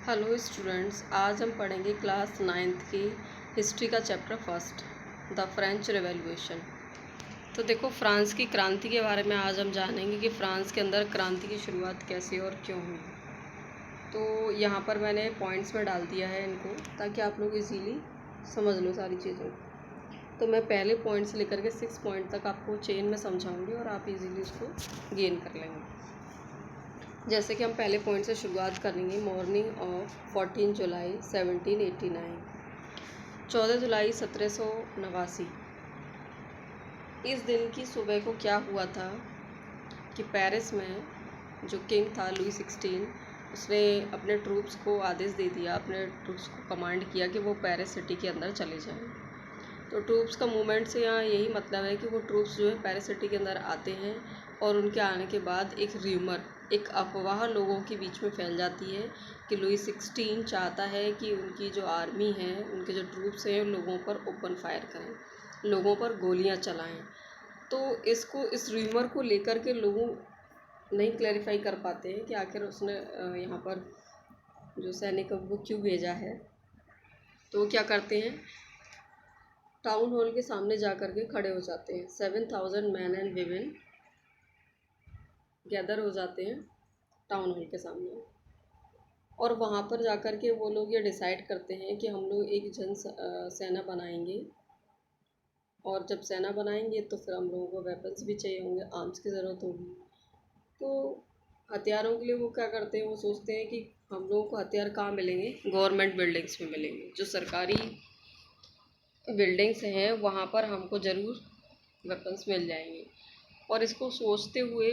Hello students, आज हम पढ़ेंगे क्लास 9th की हिस्ट्री का chapter first, the French revolution. तो देखो, फ्रांस की क्रांति के बारे में आज हम जानेंगे कि फ्रांस के अंदर क्रांति की शुरुआत कैसे और क्यों हुई। तो यहाँ पर मैंने पॉइंट्स में डाल दिया है इनको, ताकि आप लोग इजीली समझ लो सारी चीज़ों को। तो मैं पहले पॉइंट से लेकर के 6 पॉइंट तक आपको चेन में समझाऊंगी और आप इजीली उसको गेन कर लेंगे। जैसे कि हम पहले पॉइंट से शुरुआत करेंगे। मॉर्निंग ऑफ 14 जुलाई 1789, 14 जुलाई 1789। इस दिन की सुबह को क्या हुआ था कि पेरिस में जो किंग था लुई 16, उसने अपने ट्रूप्स को आदेश दे दिया, अपने ट्रूप्स को कमांड किया कि वो पेरिस सिटी के अंदर चले जाएं। तो ट्रूप्स का मूवमेंट से यहाँ यही मतलब है कि वो ट्रूप्स जो है पेरिस सिटी के अंदर आते हैं और उनके आने के बाद एक र्यूमर, एक अफवाह लोगों के बीच में फैल जाती है कि लुई 16 चाहता है कि उनकी जो आर्मी है, उनके जो ट्रूप्स हैं, लोगों पर ओपन फायर करें, लोगों पर गोलियां चलाएं। तो इस र्यूमर को लेकर के लोगों नहीं क्लैरिफाई कर पाते हैं कि आखिर उसने यहाँ पर जो सैनिकों को क्यों भेजा है। तो वो क्या करते हैं, टाउन हॉल के सामने जा कर के खड़े हो जाते हैं। 7,000 मैन एंड वीमेन गैदर हो जाते हैं टाउन हॉल के सामने, और वहाँ पर जा कर के वो लोग ये डिसाइड करते हैं कि हम लोग एक सेना बनाएंगे, और जब सेना बनाएंगे तो फिर हम लोगों को वेपन्स भी चाहिए होंगे, आर्म्स की ज़रूरत होगी। तो हथियारों के लिए वो क्या करते हैं, वो सोचते हैं कि हम लोगों को हथियार कहाँ मिलेंगे, गवर्नमेंट बिल्डिंग्स में मिलेंगे। जो सरकारी बिल्डिंग्स हैं वहाँ पर हमको ज़रूर वेपन्स मिल जाएंगे। और इसको सोचते हुए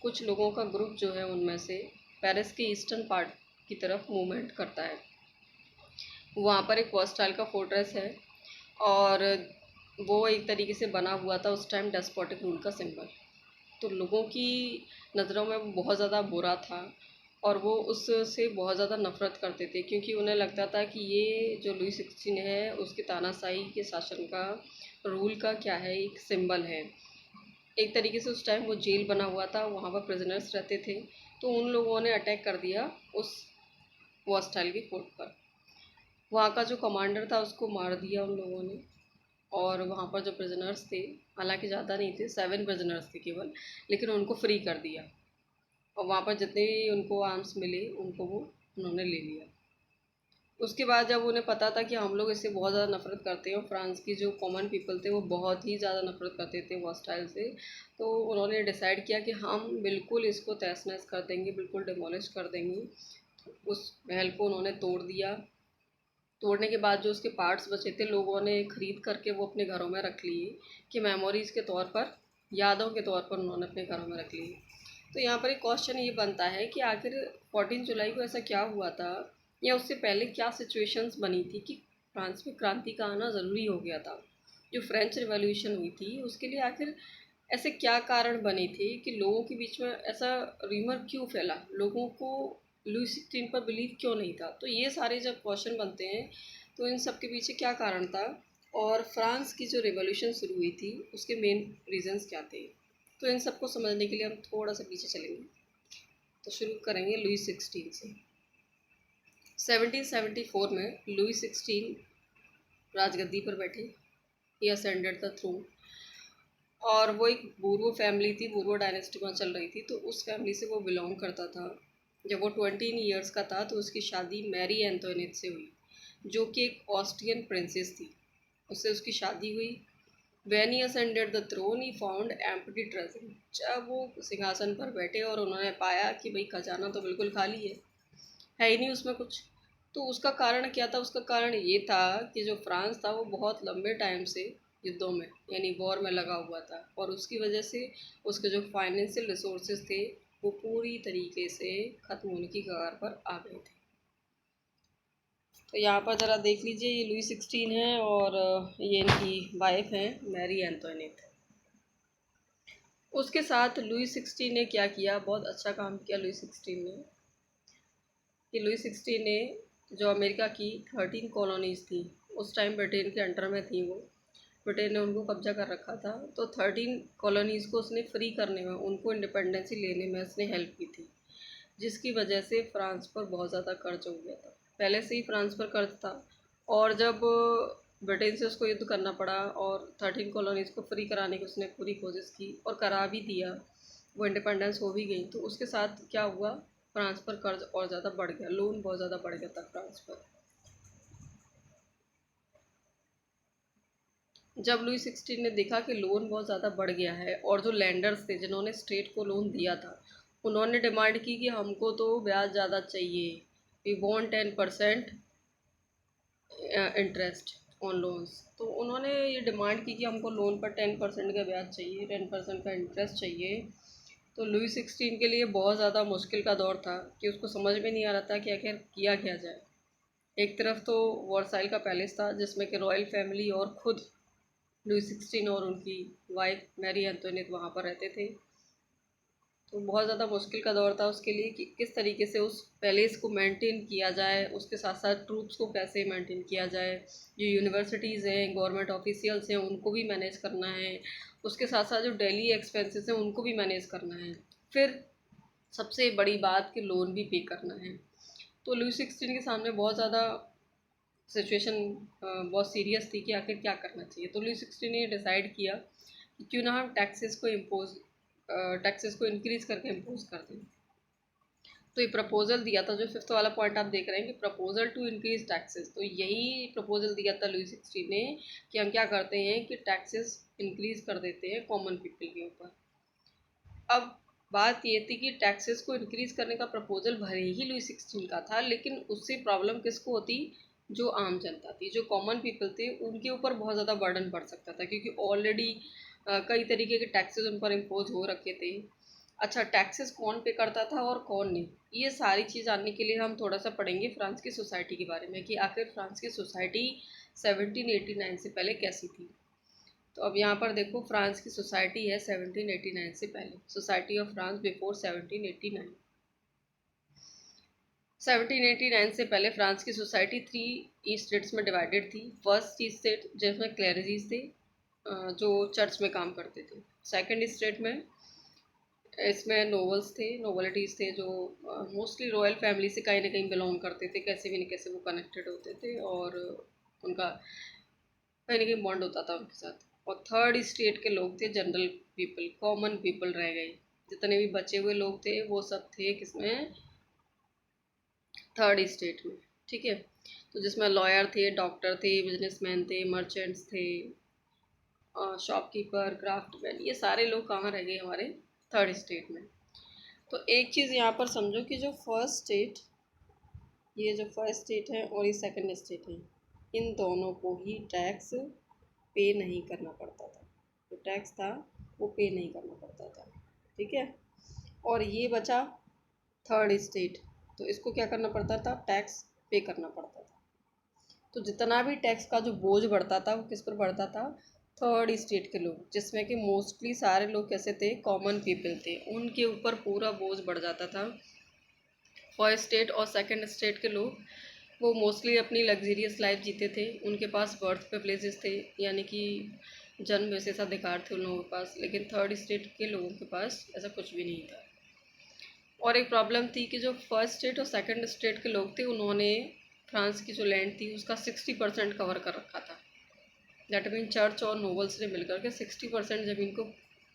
कुछ लोगों का ग्रुप जो है उनमें से पेरिस के ईस्टर्न पार्ट की तरफ मूवमेंट करता है। वहाँ पर एक वर्साइल का फोर्ट्रेस है और वो एक तरीके से बना हुआ था उस टाइम डेस्पोटिक रूल का सिंबल। तो लोगों की नज़रों में वो बहुत ज़्यादा बुरा था और वो उससे बहुत ज़्यादा नफ़रत करते थे, क्योंकि उन्हें लगता था कि ये जो लुई 16 है उसके तानाशाही के शासन का, रूल का क्या है, एक सिंबल है। एक तरीके से उस टाइम वो जेल बना हुआ था, वहाँ पर प्रिजनर्स रहते थे। तो उन लोगों ने अटैक कर दिया उस वर्साइल के फोर्ट पर। वहाँ का जो कमांडर था उसको मार दिया उन लोगों ने, और वहाँ पर जो प्रिजनर्स थे, हालांकि ज़्यादा नहीं थे, 7 प्रिजनर्स थे केवल, लेकिन उनको फ्री कर दिया। और वहाँ पर जितने भी उनको आर्म्स मिले उनको वो उन्होंने ले लिया। उसके बाद जब उन्हें पता था कि हम लोग इससे बहुत ज़्यादा नफ़रत करते हैं और फ्रांस की जो कॉमन पीपल थे वो बहुत ही ज़्यादा नफ़रत करते थे हॉस्टाइल से, तो उन्होंने डिसाइड किया कि हम बिल्कुल इसको तहस नहस कर देंगे, बिल्कुल डिमोलिश कर देंगे। उस महल को उन्होंने तोड़ दिया। तोड़ने के बाद जो उसके पार्ट्स बचे थे लोगों ने खरीद करके वो अपने घरों में रख लिए कि मेमोरीज़ के तौर पर, यादों के तौर पर उन्होंने अपने घरों में रख लिए। तो यहाँ पर एक क्वेश्चन ये बनता है कि आखिर 14 जुलाई को ऐसा क्या हुआ था, या उससे पहले क्या सिचुएशंस बनी थी कि फ्रांस में क्रांति का आना ज़रूरी हो गया था। जो फ्रेंच रिवॉल्यूशन हुई थी उसके लिए आखिर ऐसे क्या कारण बने थे कि लोगों के बीच में ऐसा र्यूमर क्यों फैला, लोगों को लुई 16 पर बिलीव क्यों नहीं था। तो ये सारे जब क्वेश्चन बनते हैं तो इन सब के पीछे क्या कारण था, और फ्रांस की जो रिवॉल्यूशन शुरू हुई थी उसके मेन रीजंस क्या थे। तो इन सबको समझने के लिए हम थोड़ा सा पीछे चलेंगे। तो शुरू करेंगे लुई 16 से। 1774 में लुई 16 राजगद्दी पर बैठे, ही असेंडेड द थ्रोन। और वो एक बूर्बो फैमिली थी, बूर्बो डायनेस्टी वहाँ चल रही थी, तो उस फैमिली से वो बिलोंग करता था। जब वो 20 ईयर्स का था तो उसकी शादी मैरी एंटोनेट से हुई, जो कि एक ऑस्ट्रियन प्रिंसेस थी। उससे उसकी शादी हुई। When he ascended the throne, he found empty treasury. जब वो सिंहासन पर बैठे और उन्होंने पाया कि भाई खजाना तो बिल्कुल खाली है ही नहीं उसमें कुछ। तो उसका कारण क्या था, उसका कारण ये था कि जो फ्रांस था वो बहुत लंबे टाइम से युद्धों में यानी वॉर में लगा हुआ था, और उसकी वजह से उसके जो फाइनेंशियल रिसोर्सेज थे वो पूरी तरीके से ख़त्म होने की कगार पर आ गए थे। तो यहाँ पर ज़रा देख लीजिए, ये लुई 16 है और ये इनकी वाइफ है मैरी एंटोनेट। उसके साथ लुई 16 ने क्या किया, बहुत अच्छा काम किया लुई 16 ने, कि लुई 16 ने जो अमेरिका की 13 कॉलोनीज़ थी, उस टाइम ब्रिटेन के अंडर में थी वो, ब्रिटेन ने उनको कब्जा कर रखा था, तो 13 कॉलोनीज़ को उसने फ्री करने में, उनको इंडिपेंडेंसी लेने में उसने हेल्प की थी। जिसकी वजह से फ्रांस पर बहुत ज़्यादा कर्ज हो गया था। पहले से ही फ्रांस पर कर्ज था, और जब ब्रिटेन से उसको युद्ध करना पड़ा और 13 कॉलोनीज़ को फ्री कराने की उसने पूरी कोशिश की और करा भी दिया, वो इंडिपेंडेंस हो भी गई, तो उसके साथ क्या हुआ, फ्रांस पर कर्ज और ज़्यादा बढ़ गया, लोन बहुत ज़्यादा बढ़ गया था फ्रांस पर। जब लुई 16 ने देखा कि लोन बहुत ज़्यादा बढ़ गया है, और जो लैंडर्स थे जिन्होंने स्टेट को लोन दिया था, उन्होंने डिमांड की कि हमको तो ब्याज ज़्यादा चाहिए, we want 10% interest on loans. तो उन्होंने ये डिमांड की कि हमको लोन पर 10% का ब्याज चाहिए, 10% का इंटरेस्ट चाहिए। तो लुई 16 के लिए बहुत ज़्यादा मुश्किल का दौर था कि उसको समझ में नहीं आ रहा था कि आखिर किया क्या जाए। एक तरफ तो वर्साइल का पैलेस था जिसमें कि रॉयल फैमिली और खुद लुई 16 और उनकी वाइफ मैरी एंटोनेट वहाँ पर रहते थे। तो बहुत ज़्यादा मुश्किल का दौर था उसके लिए कि किस तरीके से उस पैलेस को मेंटेन किया जाए, उसके साथ साथ ट्रूप्स को कैसे मेंटेन किया जाए, जो यूनिवर्सिटीज़ हैं, गवर्नमेंट ऑफिशियल्स हैं, उनको भी मैनेज करना है, उसके साथ साथ जो डेली एक्सपेंसेस हैं उनको भी मैनेज करना है, फिर सबसे बड़ी बात कि लोन भी पे करना है। तो लुई 16 के सामने बहुत ज़्यादा सिचुएशन बहुत सीरियस थी कि आखिर क्या करना चाहिए। तो लुई 16 ने डिसाइड किया कि क्यों ना हम टैक्सेस को इंक्रीज़ करके इम्पोज कर दें। तो ये प्रपोजल दिया था, जो फिफ्थ वाला पॉइंट आप देख रहे हैं कि प्रपोजल टू इंक्रीज टैक्सेस, तो यही प्रपोजल दिया था लुई 16 ने कि हम क्या करते हैं कि टैक्सेस इंक्रीज कर देते हैं कॉमन पीपल के ऊपर। अब बात ये थी कि टैक्सेस को इंक्रीज करने का प्रपोजल भले ही लुई 16 का था, लेकिन उससे प्रॉब्लम किसको होती, जो आम जनता थी, जो कॉमन पीपल थे, उनके ऊपर बहुत ज़्यादा बर्डन पड़ सकता था, क्योंकि ऑलरेडी कई तरीके के टैक्सेस उन पर इम्पोज हो रखे थे। अच्छा, टैक्सेस कौन पे करता था और कौन नहीं, ये सारी चीज़ जानने के लिए हम थोड़ा सा पढ़ेंगे फ्रांस की सोसाइटी के बारे में कि आखिर फ्रांस की सोसाइटी 1789 से पहले कैसी थी। तो अब यहाँ पर देखो, फ्रांस की सोसाइटी है 1789 से पहले, सोसाइटी ऑफ फ्रांस बिफोर 1789। 1789 से पहले फ्रांस की सोसाइटी 3 स्टेट्स में डिवाइडेड थी। फर्स्ट स्टेट जिसमें क्लैरिजीज थे, जो चर्च में काम करते थे। सेकंड स्टेट में इसमें नोबल्स थे, नोबलिटीज़ थे, जो मोस्टली रॉयल फैमिली से कहीं ना कहीं बिलोंग करते थे, कैसे भी न कैसे वो कनेक्टेड होते थे, और उनका कहीं ना कहीं बॉन्ड होता था उनके साथ। और थर्ड स्टेट के लोग थे जनरल पीपल, कॉमन पीपल रह गए, जितने भी बचे हुए लोग थे वो सब थे किसमें, थर्ड स्टेट में। ठीक है, तो जिसमें लॉयर थे, डॉक्टर थे, बिजनेसमैन थे, मर्चेंट्स थे, शॉपकीपर, क्राफ्टमैन, ये सारे लोग कहाँ रह गए, हमारे थर्ड स्टेट में। तो एक चीज़ यहाँ पर समझो कि जो फर्स्ट स्टेट, ये जो फर्स्ट स्टेट है और ये सेकंड स्टेट है, इन दोनों को ही टैक्स पे नहीं करना पड़ता था। जो टैक्स था वो पे नहीं करना पड़ता था। ठीक है, और ये बचा थर्ड स्टेट, तो इसको क्या करना पड़ता था, टैक्स पे करना पड़ता था। तो जितना भी टैक्स का जो बोझ बढ़ता था वो किस पर बढ़ता था, थर्ड स्टेट के लोग, जिसमें कि मोस्टली सारे लोग कैसे थे, कॉमन पीपल थे, उनके ऊपर पूरा बोझ बढ़ जाता था। फर्स्ट स्टेट और सेकंड स्टेट के लोग वो मोस्टली अपनी लग्जरियस लाइफ जीते थे, उनके पास बर्थ प्रिविलेजेस थे, यानी कि जन्म विशेष अधिकार थे उन लोगों के पास, लेकिन थर्ड स्टेट के लोगों के पास ऐसा कुछ भी नहीं था। और एक प्रॉब्लम थी कि जो फर्स्ट स्टेट और सेकंड स्टेट के लोग थे, उन्होंने फ्रांस की जो लैंड थी उसका 60% कवर कर रखा था। दैट मीन चर्च और नोबल्स ने मिलकर के 60% ज़मीन को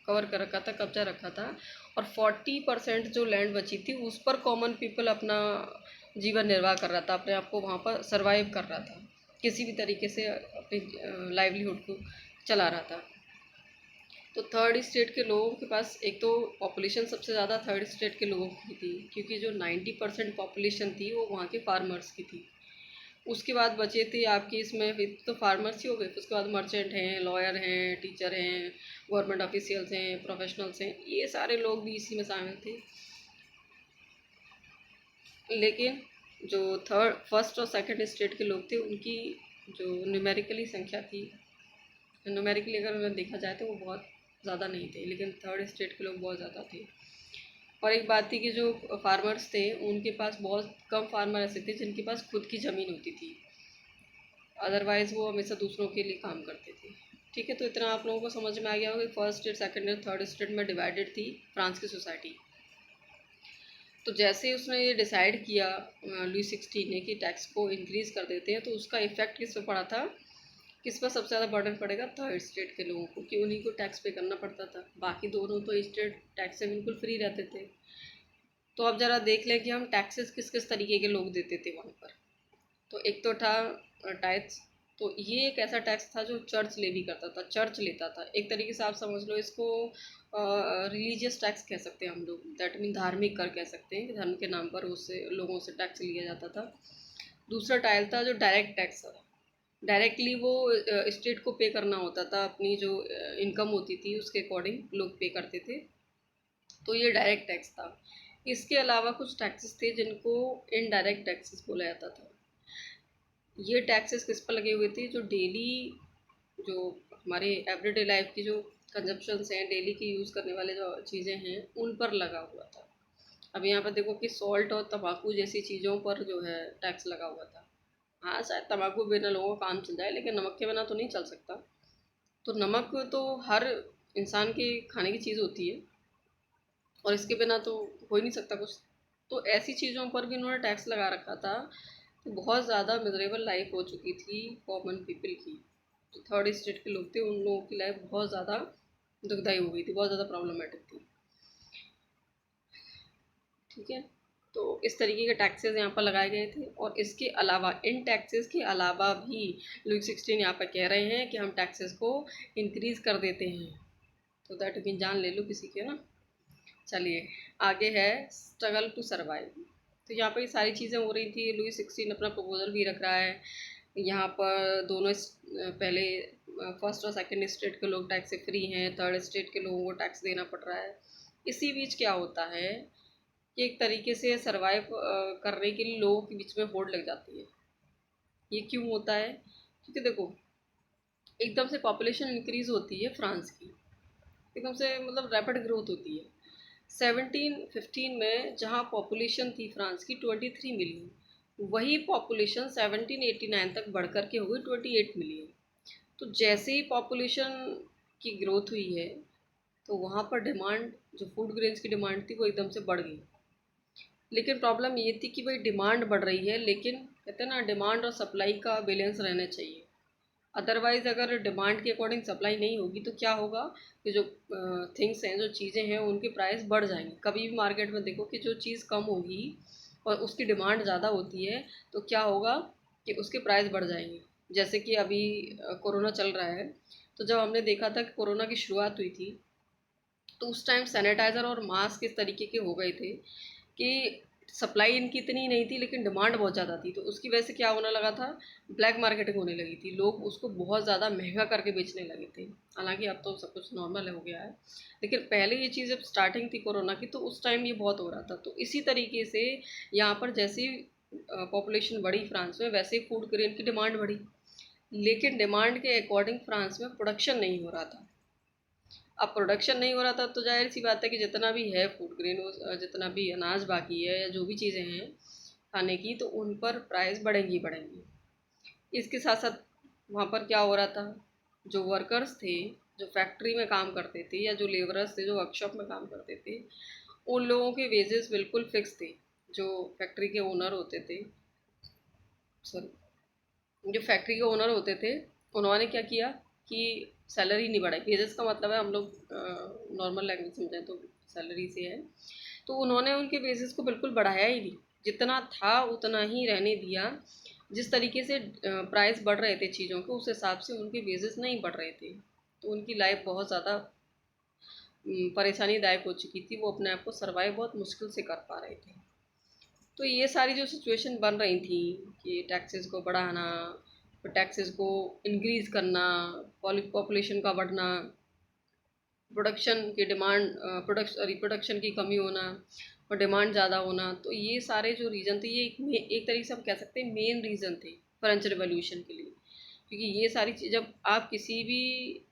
कवर कर रखा था, कब्जा रखा था, और 40% जो लैंड बची थी उस पर कॉमन पीपल अपना जीवन निर्वाह कर रहा था, अपने आप को वहाँ पर सर्वाइव कर रहा था, किसी भी तरीके से अपनी लाइवलीहुड को चला रहा था। तो थर्ड स्टेट के लोगों के पास एक तो पॉपुलेशन सबसे ज़्यादा थर्ड स्टेट के लोगों की थी, क्योंकि जो 90% पॉपुलेशन थी वो वहाँ के फार्मर्स की थी। उसके बाद बचे थे आपके इसमें, तो फार्मर्स ही हो गए, उसके बाद मर्चेंट हैं, लॉयर हैं, टीचर हैं, गवर्नमेंट ऑफिशियल्स हैं, प्रोफेशनल्स हैं, ये सारे लोग भी इसी में शामिल थे। लेकिन जो थर्ड फर्स्ट और सेकंड स्टेट के लोग थे उनकी जो न्यूमेरिकली संख्या थी, न्यूमेरिकली अगर उन्हें देखा जाए तो वो बहुत ज़्यादा नहीं थे, लेकिन थर्ड स्टेट के लोग बहुत ज़्यादा थे। और एक बात थी कि जो फार्मर्स थे उनके पास बहुत कम फार्मर ऐसे थे जिनके पास खुद की ज़मीन होती थी, अदरवाइज़ वो हमेशा दूसरों के लिए काम करते थे। ठीक है, तो इतना आप लोगों को समझ में आ गया होगा कि फर्स्ट स्टेट, सेकंड और थर्ड स्टेट में डिवाइडेड थी फ्रांस की सोसाइटी। तो जैसे ही उसने ये डिसाइड किया लुई 16 ने कि टैक्स को इंक्रीज़ कर देते हैं, तो उसका इफ़ेक्ट किस पे पड़ा था, किस पर सबसे ज़्यादा बर्डन पड़ेगा, थर्ड स्टेट के लोगों को, कि उन्हीं को टैक्स पे करना पड़ता था। बाकी दोनों तो स्टेट टैक्स से बिल्कुल फ्री रहते थे। तो अब ज़रा देख लें कि हम टैक्सेस किस किस तरीके के लोग देते थे वहाँ पर। तो एक तो था टैक्स। तो ये एक ऐसा टैक्स था जो चर्च लेवी करता था, चर्च लेता था। एक तरीके से आप समझ लो इसको रिलीजियस टैक्स कह सकते हैं हम लोग, दैट मीन धार्मिक कर कह सकते हैं कि धर्म के नाम पर उससे लोगों से टैक्स लिया जाता था। दूसरा टाइप था जो डायरेक्ट टैक्स था। डायरेक्टली वो स्टेट को पे करना होता था, अपनी जो इनकम होती थी उसके अकॉर्डिंग लोग पे करते थे। तो ये डायरेक्ट टैक्स था। इसके अलावा कुछ टैक्सेस थे जिनको इनडायरेक्ट टैक्सेस बोला जाता था। ये टैक्सेस किस पर लगे हुए थे, जो डेली, जो हमारे एवरीडे लाइफ की जो कंजप्शंस हैं, डेली की यूज़ करने वाले जो चीज़ें हैं, उन पर लगा हुआ था। अब यहाँ पर देखो कि सॉल्ट और तम्बाकू जैसी चीज़ों पर जो है टैक्स लगा हुआ था। हाँ, शायद तम्बाकू बिना लोगों का काम चल जाए, लेकिन नमक के बिना तो नहीं चल सकता। तो नमक तो हर इंसान के खाने की चीज़ होती है, और इसके बिना तो हो ही नहीं सकता कुछ। तो ऐसी चीज़ों पर भी उन्होंने टैक्स लगा रखा था। तो बहुत ज़्यादा मिजरेबल लाइफ हो चुकी थी कॉमन पीपल की। जो थर्ड स्टेट के लोग थे उन लोगों की लाइफ बहुत ज़्यादा दुखदाई हो गई थी, बहुत ज़्यादा प्रॉब्लमेटिक थी। ठीक है। तो इस तरीके के टैक्सेस यहाँ पर लगाए गए थे, और इसके अलावा, इन टैक्सेस के अलावा भी लुई 16 यहाँ पर कह रहे हैं कि हम टैक्सेस को इंक्रीज़ कर देते हैं। तो दैट यू कैन जान ले लो किसी के ना। चलिए, आगे है स्ट्रगल टू सर्वाइव। तो यहाँ पर ये सारी चीज़ें हो रही थी। लुई 16 अपना प्रपोजल भी रख रहा है। यहाँ पर दोनों पहले फर्स्ट और सेकंड स्टेट के लोग टैक्स से फ्री हैं, थर्ड स्टेट के लोगों को टैक्स देना पड़ रहा है। इसी बीच क्या होता है कि एक तरीके से सर्वाइव करने के लिए लोगों के बीच में होड़ लग जाती है। ये क्यों होता है? क्योंकि देखो, एकदम से पॉपुलेशन इंक्रीज़ होती है फ्रांस की, एकदम से मतलब रैपिड ग्रोथ होती है। 1715 में जहाँ पॉपुलेशन थी फ्रांस की 23 मिलियन, वही पॉपुलेशन 1789 तक बढ़ कर के हो गई 28 मिलियन। तो जैसे ही पॉपुलेशन की ग्रोथ हुई है, तो वहाँ पर डिमांड, जो फूड ग्रेन्स की डिमांड थी, वो एकदम से बढ़ गई। लेकिन प्रॉब्लम ये थी कि भाई डिमांड बढ़ रही है, लेकिन कहते हैं ना, डिमांड और सप्लाई का बैलेंस रहना चाहिए। अदरवाइज़ अगर डिमांड के अकॉर्डिंग सप्लाई नहीं होगी तो क्या होगा कि जो थिंग्स हैं, जो चीज़ें हैं, उनके प्राइस बढ़ जाएंगे। कभी भी मार्केट में देखो कि जो चीज़ कम होगी और उसकी डिमांड ज़्यादा होती है, तो क्या होगा कि उसके प्राइस बढ़ जाएंगे। जैसे कि अभी कोरोना चल रहा है, तो जब हमने देखा था कि कोरोना की शुरुआत हुई थी, तो उस टाइम सैनिटाइज़र और मास्क इस तरीके के हो गए थे कि सप्लाई इनकी इतनी नहीं थी, लेकिन डिमांड बहुत ज़्यादा थी। तो उसकी वजह से क्या होने लगा था, ब्लैक मार्केटिंग होने लगी थी, लोग उसको बहुत ज़्यादा महंगा करके बेचने लगे थे। हालांकि अब तो सब कुछ नॉर्मल हो गया है, लेकिन पहले ये चीज़ जब स्टार्टिंग थी कोरोना की, तो उस टाइम ये बहुत हो रहा था। तो इसी तरीके से यहाँ पर जैसी पॉपुलेशन बढ़ी फ्रांस में, वैसे ही फूड ग्रेन की डिमांड बढ़ी, लेकिन डिमांड के अकॉर्डिंग फ्रांस में प्रोडक्शन नहीं हो रहा था। अब प्रोडक्शन नहीं हो रहा था, तो जाहिर सी बात है कि जितना भी है फूड ग्रेन, जितना भी अनाज बाकी है या जो भी चीज़ें हैं खाने की, तो उन पर प्राइस बढ़ेंगी ही बढ़ेंगी। इसके साथ साथ वहाँ पर क्या हो रहा था, जो वर्कर्स थे, जो फैक्ट्री में काम करते थे, या जो लेबरर्स थे जो वर्कशॉप में काम करते थे, उन लोगों के वेजेस बिल्कुल फिक्स थे। जो फैक्ट्री के ओनर होते थे, सॉरी, जो फैक्ट्री के ओनर होते थे, उन्होंने क्या किया कि सैलरी नहीं बढ़ाई। वेजेस का मतलब है, हम लोग नॉर्मल लैंग्वेज समझें तो सैलरी से है। तो उन्होंने उनके वेजेस को बिल्कुल बढ़ाया ही नहीं, जितना था उतना ही रहने दिया। जिस तरीके से प्राइस बढ़ रहे थे चीज़ों के, उस हिसाब से उनके वेजेस नहीं बढ़ रहे थे। तो उनकी लाइफ बहुत ज़्यादा परेशानीदायक हो चुकी थी। वो अपने आप को सर्वाइव बहुत मुश्किल से कर पा रहे थे। तो ये सारी जो सिचुएशन बन रही थी कि टैक्सेस को बढ़ाना, टैक्सेस को इंक्रीज़ करना, पॉपुलेशन का बढ़ना, प्रोडक्शन की डिमांड, रिप्रोडक्शन की कमी होना और डिमांड ज़्यादा होना, तो ये सारे जो रीज़न थे, ये एक तरीके से हम कह सकते हैं मेन रीज़न थे फ्रेंच रिवॉल्यूशन के लिए। क्योंकि ये सारी चीज़, जब आप किसी भी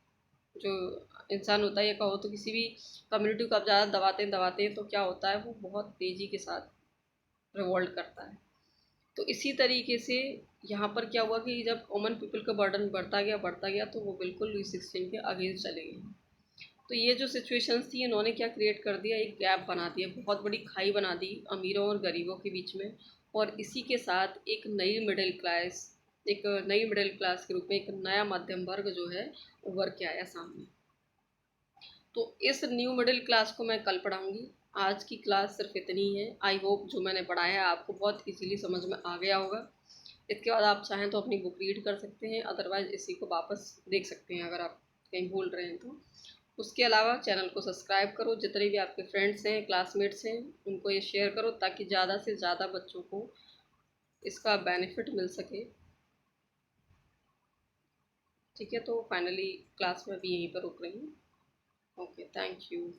जो इंसान होता है, या कहो तो किसी भी कम्युनिटी को आप ज़्यादा दबाते हैं, तो क्या होता है, वो बहुत तेज़ी के साथ रिवॉल्ट करता है। तो इसी तरीके से यहाँ पर क्या हुआ कि जब कॉमन पीपल का बर्डन बढ़ता गया, तो वो बिल्कुल लुई 16 के अगेंस्ट चले गए। तो ये जो सिचुएशंस थी इन्होंने क्या क्रिएट कर दिया, एक गैप बना दिया, बहुत बड़ी खाई बना दी अमीरों और गरीबों के बीच में। और इसी के साथ एक नई मिडिल क्लास के रूप में एक नया मध्यम वर्ग जो है उभर के आया सामने। तो इस न्यू मिडिल क्लास को मैं कल पढ़ाऊँगी। आज की क्लास सिर्फ इतनी ही है। आई होप जो मैंने पढ़ाया है आपको बहुत इजीली समझ में आ गया होगा। इसके बाद आप चाहें तो अपनी बुक रीड कर सकते हैं, अदरवाइज़ इसी को वापस देख सकते हैं अगर आप कहीं भूल रहे हैं तो। उसके अलावा चैनल को सब्सक्राइब करो, जितने भी आपके फ्रेंड्स हैं, क्लासमेट्स हैं, उनको ये शेयर करो ताकि ज़्यादा से ज़्यादा बच्चों को इसका बेनिफिट मिल सके। ठीक है, तो फाइनली क्लास में भी यहीं पर रुक रही हूँ। Okay, thank you.